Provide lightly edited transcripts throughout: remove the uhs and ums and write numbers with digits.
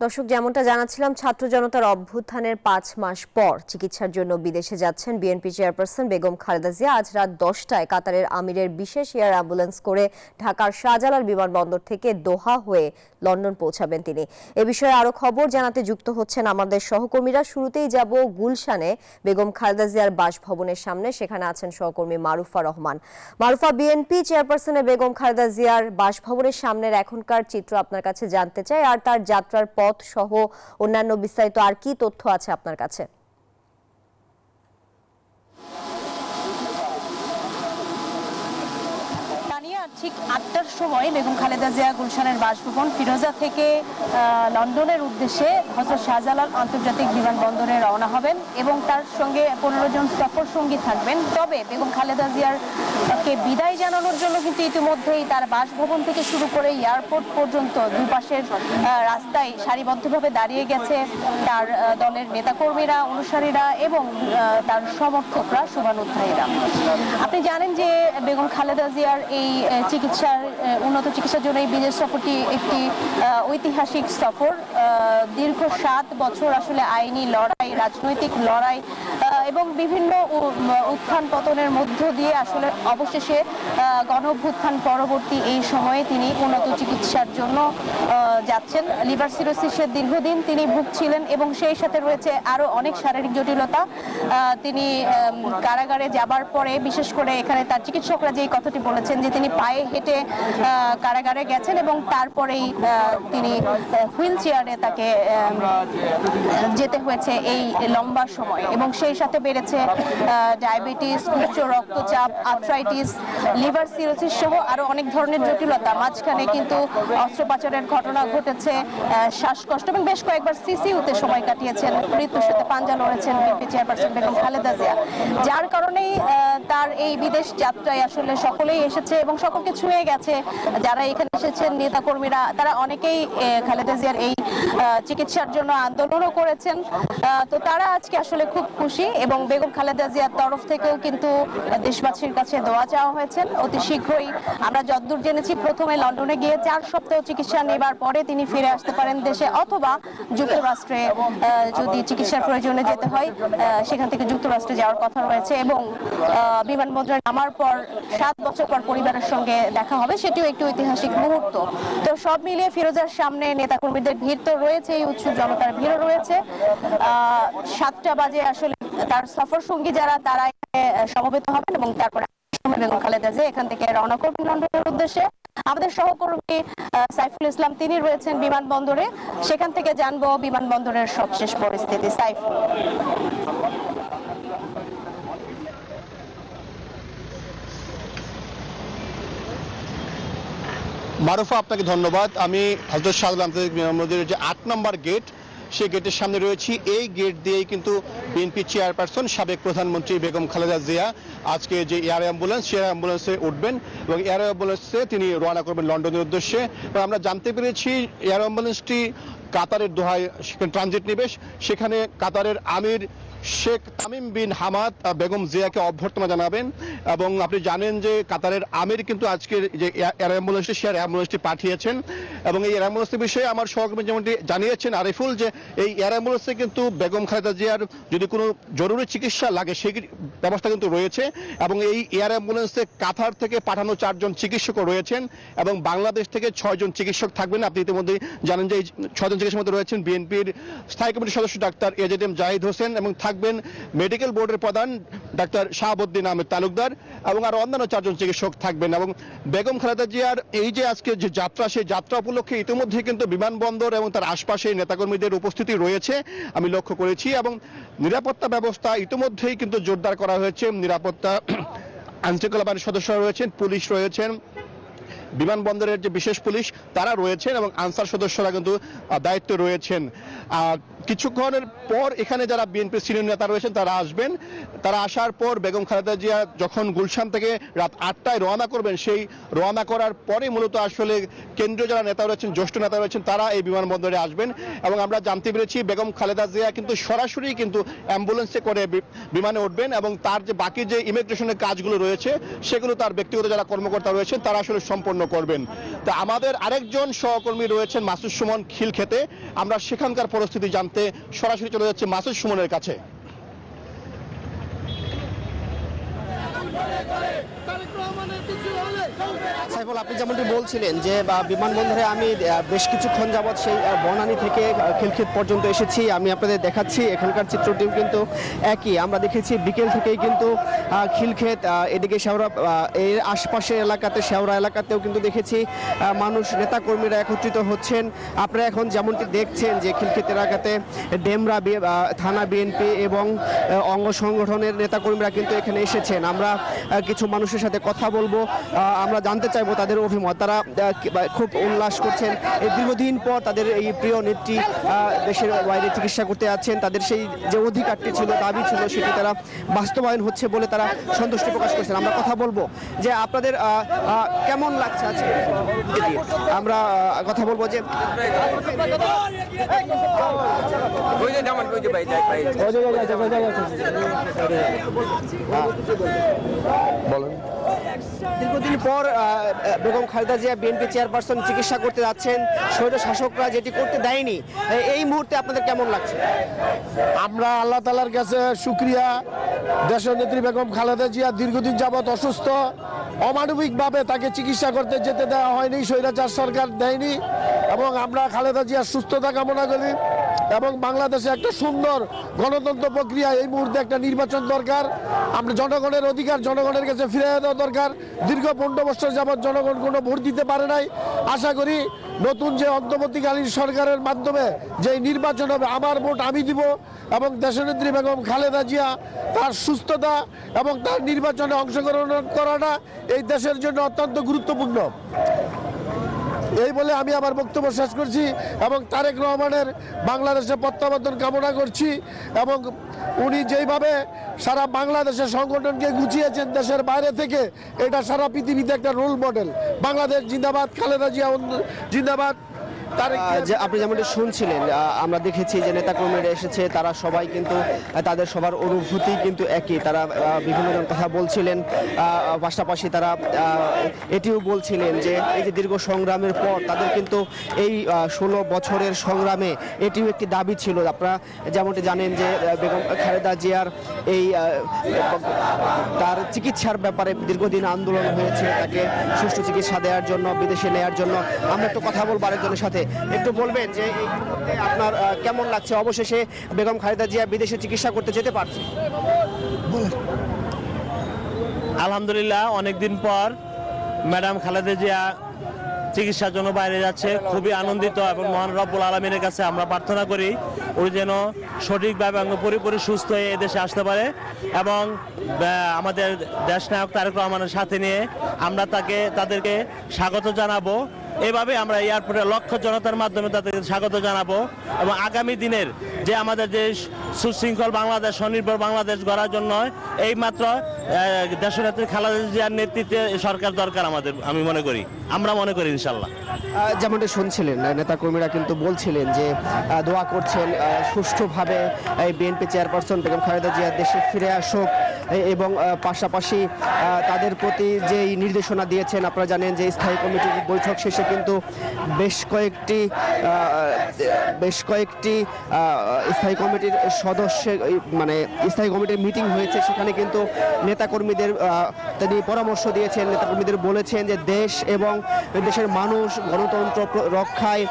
দর্শক, যেমনটা জানাচ্ছিলাম, ছাত্র জনতার অভ্যুত্থানের ৫ মাস পর চিকিৎসার জন্য বিদেশে যাচ্ছেন বিএনপি চেয়ারপারসন বেগম খালেদা জিয়া। আজ রাত ১০টায় কাতারের আমিরের বিশেষ এয়ার অ্যাম্বুলেন্স করে ঢাকার শাহজালাল বিমানবন্দর থেকে দোহা হয়ে লন্ডন পৌঁছাবেন তিনি। এ বিষয়ে আরো খবর জানাতে যুক্ত হচ্ছেন আমাদের সহকর্মীরা। শুরুতেই যাব গুলশানে বেগম খালেদা জিয়ার বাসভবনের সামনে, সেখানে আছেন সহকর্মী মারুফা রহমান। মারুফা, বিএনপি চেয়ারপারসনের বেগম খালেদা জিয়ার বাসভবনের সামনের এখনকার চিত্র আপনার কাছে জানতে চাই, আর তার যাত্রার পথ সহ অন্যান্য বিস্তারিত আর কি তথ্য আছে আপনার কাছে? ঠিক ৮টার সময় বেগম খালেদা জিয়া গুলশানের বাসভবন ফিরোজা থেকে লন্ডনের উদ্দেশ্যে হযরত শাহজালাল আন্তর্জাতিক বিমানবন্দরে রওনা হবেন এবং তার সঙ্গে ১৫ জন সফর সঙ্গী থাকবেন। তবে বেগম খালেদা জিয়ারকে বিদায় জানানোর জন্য কিন্তু ইতিমধ্যেই তার বাসভবন থেকে শুরু করে এয়ারপোর্ট পর্যন্ত দুপাশের রাস্তায় সারিবদ্ধভাবে দাঁড়িয়ে গেছে তার দলের নেতাকর্মীরা, অনুসারীরা এবং তার সমর্থকরা, শুভানুধ্যায়ীরা। আপনি জানেন যে বেগম খালেদা জিয়ার এই উন্নত চিকিৎসার জন্য এই বিদেশ সফরটি একটি ঐতিহাসিক সফর। দীর্ঘ ৭ বছর আসলে আইনি লড়াই, রাজনৈতিক লড়াই এবং বিভিন্ন উত্থান পতনের মধ্য দিয়ে আসলে অবশেষে গণঅভ্যুত্থান পরবর্তী এই সময়ে তিনি উন্নত চিকিৎসার জন্য যাচ্ছেন। লিভার সিরোসিসের দীর্ঘদিন তিনি ভুগছিলেন এবং সেই সাথে রয়েছে আরো অনেক শারীরিক জটিলতা। তিনি কারাগারে যাবার পরে বিশেষ করে এখানে তার চিকিৎসকরা যে কথাটি বলেছেন যে তিনি পায়ে হেঁটে কারাগারে গেছেন এবং তারপরেই তিনি হুইল চেয়ারে তাকে যেতে হয়েছে এই লম্বা সময়, এবং সেই সাথে বেড়েছে ডায়াবেটিস, উচ্চ রক্তচাপ, আর্থ্রাইটিস, লিভার সিরোসিস সহ আরো অনেক ধরনের জটিলতা। মাঝখানে কিন্তু অস্ত্রোপচারের ঘটনা ঘটেছে, শ্বাসকষ্ট এবং বেশ কয়েকবার সিসিউতে সময় কাটিয়েছেন, মৃত্যুর সাথে পাঞ্জা লড়েছেন বিএনপি চেয়ারপারসন বেগম খালেদা জিয়া। যার কারণেই তার এই বিদেশ যাত্রায় আসলে সকলেই এসেছে এবং সকলকে ছুঁয়ে গেছে। যারা এখানে এসেছেন নেতাকর্মীরা, তারা অনেকেই খালেদা জিয়ার এই চিকিৎসার জন্য আন্দোলনও করেছেন। তো তারা আজকে আসলে খুব খুশি এবং বেগম খালেদা জিয়ার তরফ থেকেও কিন্তু দেশবাসীর কাছে দোয়া চাওয়া হয়েছেন। অতি শীঘ্রই আমরা যতদূর জেনেছি প্রথমে লন্ডনে গিয়ে ৪ সপ্তাহ চিকিৎসা নেবার পরে তিনি ফিরে আসতে পারেন দেশে, অথবা যুক্তরাষ্ট্রে যদি চিকিৎসার প্রয়োজনে যেতে হয় সেখান থেকে যুক্তরাষ্ট্রে যাওয়ার কথা রয়েছে। এবং বিমানবন্দরে নামার পর ৭ বছর পর পরিবারের সঙ্গে দেখা হবে, সেটিও একটি ঐতিহাসিক মুহূর্ত। তো সব মিলিয়ে ফিরোজার সামনে নেতাকর্মীদের ভিড় তো রয়েছে, উৎসুক জনতার ভিড়ও রয়েছে। ৭টা বাজে আসলে তার সফর সঙ্গী যারা, তারা এখানে সমবেত হবেন এবং তারপরে বেগম খালেদা জিয়া এখান থেকে রওনা করবেন লন্ডনের উদ্দেশ্যে। আমাদের সহকর্মী সাইফুল ইসলাম তিনি রয়েছেন বিমানবন্দরে, সেখান থেকে জানবো বিমানবন্দরের সবশেষ পরিস্থিতি। সাইফুল। মারুফা, আপনাকে ধন্যবাদ। আমি হযরত শাহজালাল আন্তর্জাতিক বিমানবন্দরের যে ৮ নম্বর গেট, সেই গেটের সামনে রয়েছি। এই গেট দিয়েই কিন্তু বিএনপি চেয়ারপারসন সাবেক প্রধানমন্ত্রী বেগম খালেদা জিয়া আজকে যে এয়ার অ্যাম্বুলেন্স, সেই অ্যাম্বুলেন্সে উঠবেন এবং এয়ার অ্যাম্বুলেন্সে তিনি রওনা করবেন লন্ডনের উদ্দেশ্যে। এবং আমরা জানতে পেরেছি এয়ার অ্যাম্বুলেন্সটি কাতারের দোহায় ট্রানজিট নেবে। সেখানে কাতারের আমির শেখ তামিম বিন হামাদ বেগম জিয়াকে অভ্যর্থনা জানাবেন। এবং আপনি জানেন যে কাতারের আমির কিন্তু আজকের যে এয়ার অ্যাম্বুলেন্সটি, সে অ্যাম্বুলেন্সটি পাঠিয়েছেন। এবং এই এয়ার অ্যাম্বুলেন্সের বিষয়ে আমার সহকর্মী যেমনটি জানিয়েছেন আরিফুল, যে এই এয়ার অ্যাম্বুলেন্সে কিন্তু বেগম খালেদা জিয়ার যদি কোনো জরুরি চিকিৎসা লাগে সেই ব্যবস্থা কিন্তু রয়েছে। এবং এই এয়ার অ্যাম্বুলেন্সে কাতার থেকে পাঠানো 4 জন চিকিৎসকও রয়েছেন এবং বাংলাদেশ থেকে 6 জন চিকিৎসক থাকবেন। আপনি ইতিমধ্যেই জানেন যে এই 6 জন চিকিৎসকের মধ্যে রয়েছেন বিএনপির স্থায়ী কমিটির সদস্য ডাক্তার এজেডএম জাহিদ হোসেন, এবং থাকবেন মেডিকেল বোর্ডের প্রধান ডাক্তার শাহাবুদ্দিন আহমেদ তালুকদার, এবং আরো অন্যান্য 4 জন চিকিৎসক থাকবেন। এবং বেগম খালেদা জিয়ার এই যে আজকে যে যাত্রা, সেই যাত্রা উপলক্ষে ইতিমধ্যে কিন্তু বিমানবন্দর এবং তার আশপাশে নেতাকর্মীদের উপস্থিতি রয়েছে আমি লক্ষ্য করেছি। এবং নিরাপত্তা ব্যবস্থা ইতিমধ্যেই কিন্তু জোরদার করা হয়েছে। নিরাপত্তা আইনশৃঙ্খলা বাহিনীর সদস্যরা রয়েছেন, পুলিশ রয়েছেন, বিমানবন্দরের যে বিশেষ পুলিশ তারা রয়েছেন এবং আনসার সদস্যরা কিন্তু দায়িত্বে রয়েছেন। কিছুক্ষণের পর এখানে যারা বিএনপি সিনিয়র নেতা রয়েছেন তারা আসবেন তারা আসার পর বেগম খালেদা জিয়া যখন গুলশান থেকে রাত 8টায় রওনা করবেন, সেই রওনা করার পরে মূলত আসলে কেন্দ্রীয় যারা নেতা রয়েছেন, জ্যেষ্ঠ নেতা রয়েছেন, তারা এই বিমানবন্দরে আসবেন। এবং আমরা জানতে পেরেছি বেগম খালেদা জিয়া কিন্তু সরাসরি কিন্তু অ্যাম্বুলেন্সে করে বিমানে উঠবেন এবং তার যে বাকি যে ইমিগ্রেশনের কাজগুলো রয়েছে সেগুলো তার ব্যক্তিগত যারা কর্মকর্তা রয়েছেন তারা আসলে সম্পন্ন করবেন। তো আমাদের আরেকজন সহকর্মী রয়েছেন মাসুদ সুমন খিলক্ষেতে, আমরা সেখানকার পরিস্থিতি জানতে সরাসরি চলে যাচ্ছে মাসুদ সুমনের কাছে। সাইফুল, আপনি যেমনটি বলছিলেন যে বিমানবন্দরে আমি বেশ কিছুক্ষণ যাবৎ সেই বনানী থেকে খিলক্ষেত পর্যন্ত এসেছি। আমি আপনাদের দেখাচ্ছি এখানকার চিত্রটিও কিন্তু একই। আমরা দেখেছি বিকেল থেকেই কিন্তু খিলক্ষেত, এদিকে শেওড়া, এর আশপাশের এলাকাতে শেওড়া এলাকাতেও কিন্তু দেখেছি মানুষ, নেতাকর্মীরা একত্রিত হচ্ছেন। আপনারা এখন যেমনটি দেখছেন যে খিলক্ষেত এলাকাতে ডেমরা থানা বিএনপি এবং অঙ্গ সংগঠনের নেতাকর্মীরা কিন্তু এখানে এসেছেন। আমরা কিছু মানুষের সাথে কথা বলবো, আমরা জানতে চাইবো তাদের অভিমত। তারা খুব উল্লাস করছেন, এই দীর্ঘদিন পর তাদের এই প্রিয় নেত্রী দেশের বাইরে চিকিৎসা করতে যাচ্ছেন। তাদের সেই যে অধিকারটি ছিল, দাবি ছিল, সেটি তারা বাস্তবায়ন হচ্ছে বলে তারা সন্তুষ্টি প্রকাশ করছেন। আমরা কথা বলবো যে আপনাদের কেমন লাগছে আজকে, আমরা কথা বলবো যে দীর্ঘদিন পর বেগম খালেদা জিয়া বিএনপি চেয়ারপারসন চিকিৎসা করতে যাচ্ছেন। স্বৈর শাসকরা যেটি করতে দেয়নি, এই মুহূর্তে আপনাদের কেমন লাগছে? আমরা আল্লাহ তাআলার কাছে শুকরিয়া। দেশনেত্রী বেগম খালেদা জিয়া দীর্ঘদিন যাবৎ অসুস্থ, অমানবিকভাবে তাকে চিকিৎসা করতে যেতে দেওয়া হয়নি, স্বৈরাচার সরকার দেয়নি। এবং আমরা খালেদা জিয়ার সুস্থতা কামনা করি এবং বাংলাদেশে একটা সুন্দর গণতন্ত্র প্রক্রিয়া, এই মুহূর্তে একটা নির্বাচন দরকার। আমরা জনগণের অধিকার জনগণের কাছে ফিরে দেওয়া দরকার। দীর্ঘ 15 বছর যাবৎ জনগণ কোনো ভোট দিতে পারে নাই। আশা করি নতুন যে অন্তর্বর্তীকালীন সরকারের মাধ্যমে যে নির্বাচন হবে, আমার ভোট আমি দিব এবং দেশনেত্রী বেগম খালেদা জিয়া তার সুস্থতা এবং তার নির্বাচনে অংশগ্রহণ করাটা এই দেশের জন্য অত্যন্ত গুরুত্বপূর্ণ। এই বলে আমি আমার বক্তব্য শেষ করছি এবং তারেক রহমানের বাংলাদেশে প্রত্যাবর্তন কামনা করছি। এবং উনি যেইভাবে সারা বাংলাদেশের সংগঠনকে গুছিয়েছেন দেশের বাইরে থেকে, এটা সারা পৃথিবীতে একটা রোল মডেল। বাংলাদেশ জিন্দাবাদ, খালেদা জিয়া জিন্দাবাদ। আপনি যেমনটি শুনছিলেন, আমরা দেখেছি যে নেতাকর্মীরা এসেছে, তারা সবাই কিন্তু তাদের সবার অনুভূতি কিন্তু একই। তারা বিভিন্ন জন কথা বলছিলেন, পাশাপাশি তারা এটিও বলছিলেন যে এই যে দীর্ঘ সংগ্রামের পর তাদের কিন্তু এই 16 বছরের সংগ্রামে এটিও একটি দাবি ছিল। আপনারা যেমনটি জানেন যে বেগম খালেদা জিয়ার এই তার চিকিৎসার ব্যাপারে দীর্ঘদিন আন্দোলন হয়েছে, তাকে সুষ্ঠু চিকিৎসা দেওয়ার জন্য, বিদেশে নেওয়ার জন্য। আমরা একটু কথা বলবো আরেকজনের সাথে। একটু বলবেন যে আপনার কেমন লাগছে অবশেষে বেগম খালেদা জিয়া বিদেশে চিকিৎসা করতে যেতে পারছে? আলহামদুলিল্লাহ, অনেকদিন পর ম্যাডাম খালেদা জিয়া চিকিৎসার জন্য বাইরে যাচ্ছে, খুবই আনন্দিত। এবং মহান রব্বুল আলমিনের কাছে আমরা প্রার্থনা করি উনি যেন সঠিকভাবে এবং পুরোপুরি সুস্থ হয়ে এদেশে আসতে পারে। এবং আমাদের দেশনায়ক তারেক রহমানের সাথে নিয়ে আমরা তাদেরকে স্বাগত জানাবো। এভাবে আমরা এয়ারপোর্টে লক্ষ জনতার মাধ্যমে তাদেরকে স্বাগত জানাবো এবং আগামী দিনের যে আমাদের যে সুশৃঙ্খল বাংলাদেশ, স্বনির্ভর বাংলাদেশ গড়ার জন্য এইমাত্র দেশনেত্রী খালেদা জিয়ার নেতৃত্বে সরকার দরকার আমাদের, আমি মনে করি, আমরা মনে করি ইনশাল্লাহ। যেমনটি শুনছিলেন, নেতাকর্মীরা কিন্তু বলছিলেন যে দোয়া করছেন সুষ্ঠুভাবে এই বিএনপি চেয়ারপারসন বেগম খালেদা জিয়া দেশে ফিরে আসুক এবং পাশাপাশি তাদের প্রতি যেই নির্দেশনা দিয়েছেন। আপনারা জানেন যে স্থায়ী কমিটির বৈঠক শেষে কিন্তু বেশ কয়েকটি স্থায়ী কমিটির স্থায়ী কমিটির মিটিং হয়েছে। সেখানে কিন্তু নেতাকর্মীদের তিনি পরামর্শ দিয়েছেন, নেতাকর্মীদের বলেছেন যে দেশ এবং দেশের মানুষ গণতন্ত্র রক্ষায়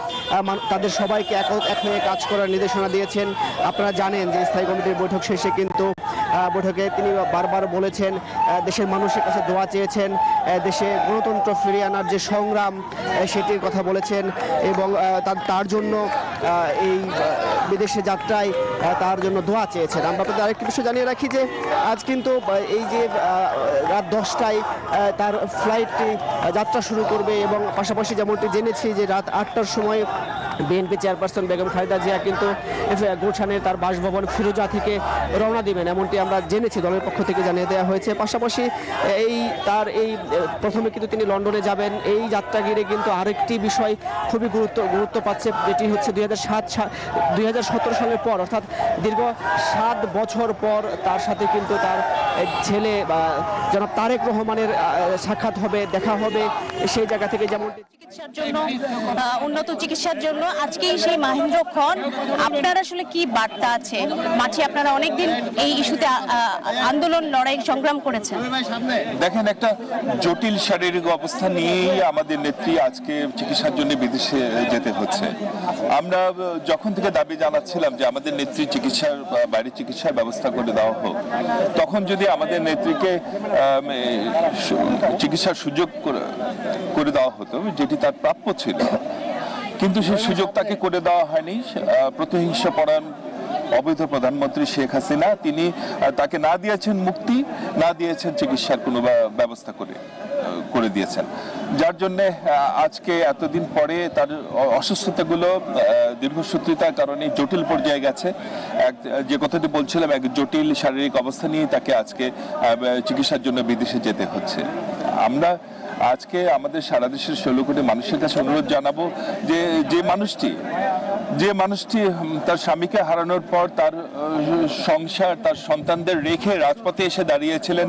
তাদের সবাইকে এক হয়ে কাজ করার নির্দেশনা দিয়েছেন। আপনারা জানেন যে স্থায়ী কমিটির বৈঠক শেষে কিন্তু বৈঠকে তিনি বারবার বলেছেন, দেশের মানুষের কাছে দোয়া চেয়েছেন, দেশে গণতন্ত্র ফিরিয়ে আনার যে সংগ্রাম সেটির কথা বলেছেন এবং তার জন্য এই বিদেশে যাত্রায় তার জন্য দোয়া চেয়েছেন। আমরা আপনাদের আরেকটি বিষয় জানিয়ে রাখি যে আজ কিন্তু এই যে রাত 10টায় তার ফ্লাইটটি যাত্রা শুরু করবে এবং পাশাপাশি যেমনটি জেনেছি যে রাত 8টার সময় বিএনপি চেয়ারপারসন বেগম খালেদা জিয়া কিন্তু গুলশানের তার বাসভবন ফিরোজা থেকে রওনা দিবেন, এমনটি আমরা জেনেছি, দলের পক্ষ থেকে জানিয়ে দেওয়া হয়েছে। পাশাপাশি প্রথমে কিন্তু তিনি লন্ডনে যাবেন। এই যাত্রা ঘিরে কিন্তু আরেকটি বিষয় খুবই গুরুত্ব পাচ্ছে, যেটি হচ্ছে 2017 সালের পর, অর্থাৎ দীর্ঘ 7 বছর পর তার সাথে কিন্তু তার ছেলে জনাব তারেক রহমানের সাক্ষাৎ হবে, দেখা হবে। সেই জায়গা থেকে যেমন চিকিৎসার জন্য, উন্নত চিকিৎসার জন্য আজকেই সেই মাহেন্দ্রক্ষণ, আপনার আসলে কি বার্তা আছে? মাঠে আপনারা অনেকদিন এই ইস্যুতে আন্দোলন, লড়াই, সংগ্রাম করেছেন। দেখেন, একটা জটিল শারীরিক অবস্থা নিয়েই আমাদের নেত্রী আজকে চিকিৎসার জন্য বিদেশে যেতে হচ্ছে। আমরা যখন থেকে দাবি জানাচ্ছিলাম যে আমাদের নেত্রী বাইরে চিকিৎসার ব্যবস্থা করে দেওয়া হোক, তখন যদি আমাদের নেত্রীকে চিকিৎসার সুযোগ করে দেওয়া হতো, যেটি তার প্রাপ্য ছিল, কিন্তু সেই সুযোগ তাকে করে দেওয়া হয়নি। প্রতিহিংসা পরায়ণ অবৈধ প্রধানমন্ত্রী শেখ হাসিনা তিনি তাকে না দিয়েছেন মুক্তি, না দিয়েছেন চিকিৎসার কোনো ব্যবস্থা করে দিয়েছেন, যার জন্য আজকে এতদিন পরে তার অসুস্থতাগুলো দীর্ঘসূত্রিতার কারণে জটিল পর্যায়ে গেছে। যে কথাটি বলছিলাম, এক জটিল শারীরিক অবস্থা নিয়ে তাকে আজকে চিকিৎসার জন্য বিদেশে যেতে হচ্ছে। আমরা আজকে আমাদের সারা দেশের 16 কোটি মানুষের কাছে অনুরোধ জানাবো যে মানুষটি তার স্বামীকে হারানোর পর তার সংসার, তার সন্তানদের রেখে রাজপথে এসে দাঁড়িয়েছিলেন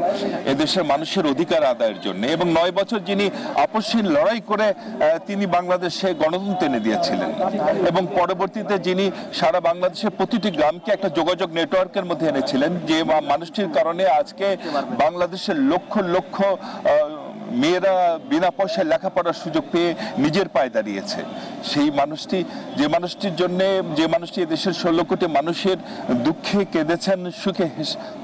এদেশের মানুষের অধিকার আদায়ের জন্য, এবং 9 বছর যিনি আপসহীন লড়াই করে তিনি বাংলাদেশে গণতন্ত্র এনে দিয়েছিলেন, এবং পরবর্তীতে যিনি সারা বাংলাদেশের প্রতিটি গ্রামকে একটা যোগাযোগ নেটওয়ার্কের মধ্যে এনেছিলেন, যে মানুষটির কারণে আজকে বাংলাদেশের লক্ষ লক্ষ মেয়েরা বিনা পয়সায় লেখাপড়ার সুযোগ পেয়ে নিজের পায়ে দাঁড়িয়েছে। সেই মানুষটি, যে মানুষটির জন্য, যে মানুষটি দেশের 16 কোটি মানুষের দুঃখে কেঁদেছেন, সুখে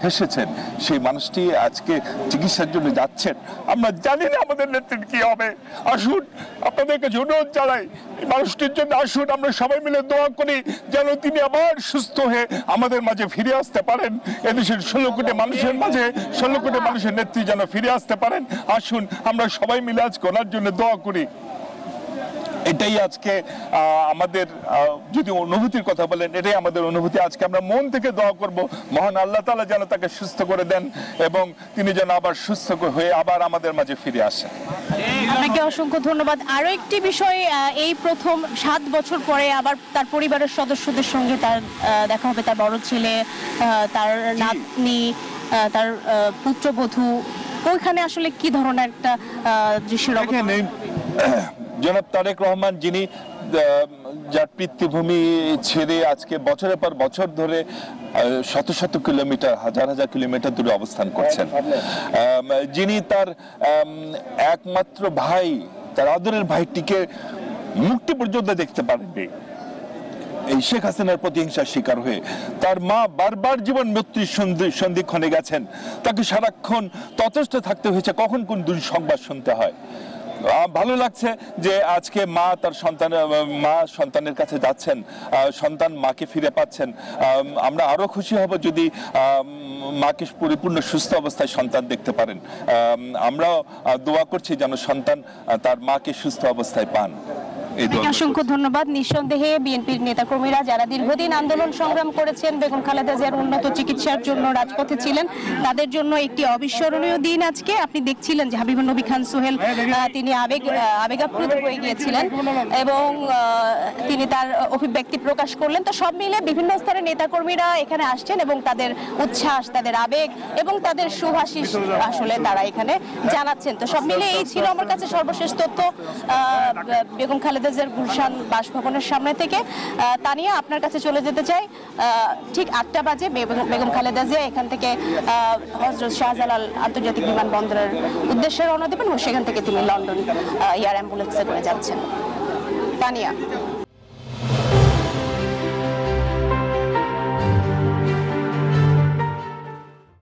হেসেছেন, সেই মানুষটি আজকে চিকিৎসার জন্য যাচ্ছেন। আমরা জানি না আমাদের নেত্রীর কি হবে। আসুন, আপনাদের কাছে অনুরোধ জানাই, এই মানুষটির জন্য আসুন, আমরা সবাই মিলে দোয়া করি যেন তিনি আবার সুস্থ হয়ে আমাদের মাঝে ফিরে আসতে পারেন। এদেশের 16 কোটি মানুষের মাঝে 16 কোটি মানুষের নেত্রী যেন ফিরে আসতে পারেন। আসুন, আমরা সবাই মিলে আজকে ওনার জন্য দোয়া করি। এটাই আজকে আমাদের, যদি অনুভূতির কথা বলেন, এটাই আমাদের অনুভূতি। আজকে আমরা মন থেকে দোয়া করব, মহান আল্লাহ তাআলা যেন তাকে সুস্থ করে দেন এবং তিনি যেন আবার সুস্থ হয়ে আবার আমাদের মাঝে ফিরে আসেন। আপনাকে অসংখ্য ধন্যবাদ। আরো একটি বিষয়, এই প্রথম 7 বছর পরে আবার তার পরিবারের সদস্যদের সঙ্গে তার দেখা হবে, তার বড় ছেলে, তার নাতনি, তার পুত্রবধূ, ওইখানে আসলে কি ধরনের একটা দৃশ্যের জনাব তারেক রহমান, যিনি যার পিতৃভূমি ছেড়ে আজকে বছরের পর বছর ধরে শত শত কিলোমিটার, হাজার হাজার কিলোমিটার দূরে অবস্থান করছেন, যিনি তার একমাত্র ভাই, তার আদরের ভাইটিকে মুক্তি পর্যন্ত দেখতে পারেননি এই শেখ হাসিনার প্রতিহিংসার শিকার হয়ে, তার মা বারবার জীবন মৃত্যুর সন্ধিক্ষণে গেছেন, তাকে সারাক্ষণ ততস্থ থাকতে হয়েছে কখন কোন দুঃসংবাদ শুনতে হয়। ভালো লাগছে যে আজকে মা সন্তানের কাছে যাচ্ছেন, সন্তান মাকে ফিরে পাচ্ছেন। আমরা আরো খুশি হব যদি মাকে পরিপূর্ণ সুস্থ অবস্থায় সন্তান দেখতে পারেন। আমরাও দোয়া করছি যেন সন্তান তার মাকে সুস্থ অবস্থায় পান। অসংখ্য ধন্যবাদ। নিঃসন্দেহে বিএনপির নেতাকর্মীরা যারা দীর্ঘদিন আন্দোলন সংগ্রাম করেছেন, বেগম খালেদা জিয়ার উন্নত চিকিৎসার জন্য রাজপথে ছিলেন, তাদের জন্য একটি অবিস্মরণীয় দিন আজকে। আপনি দেখছিলেন যে হাবিবুন নবী খান সোহেল তিনি আবেগাপ্লুত হয়ে গিয়েছিলেন এবং তিনি তার অভিব্যক্তি প্রকাশ করলেন। তো সব মিলে বিভিন্ন স্তরের নেতাকর্মীরা এখানে আসছেন এবং তাদের উচ্ছ্বাস, তাদের আবেগ এবং তাদের শুভাশিস আসলে তারা এখানে জানাচ্ছেন। তো সব মিলে এই ছিল আমার কাছে সর্বশেষ তথ্য বেগম খালেদা জিয়ার গুলশান বাসভবনের সামনে থেকে। তানিয়া, আপনার কাছে চলে যেতে চাই। ঠিক 8টা বাজে বেগম খালেদা জিয়া এখান থেকে হযরত শাহজালাল আন্তর্জাতিক বিমানবন্দরের উদ্দেশ্যে রওনা দেবেন এবং সেখান থেকে তিনি লন্ডন এয়ার অ্যাম্বুলেন্সে করে যাচ্ছেন। তানিয়া।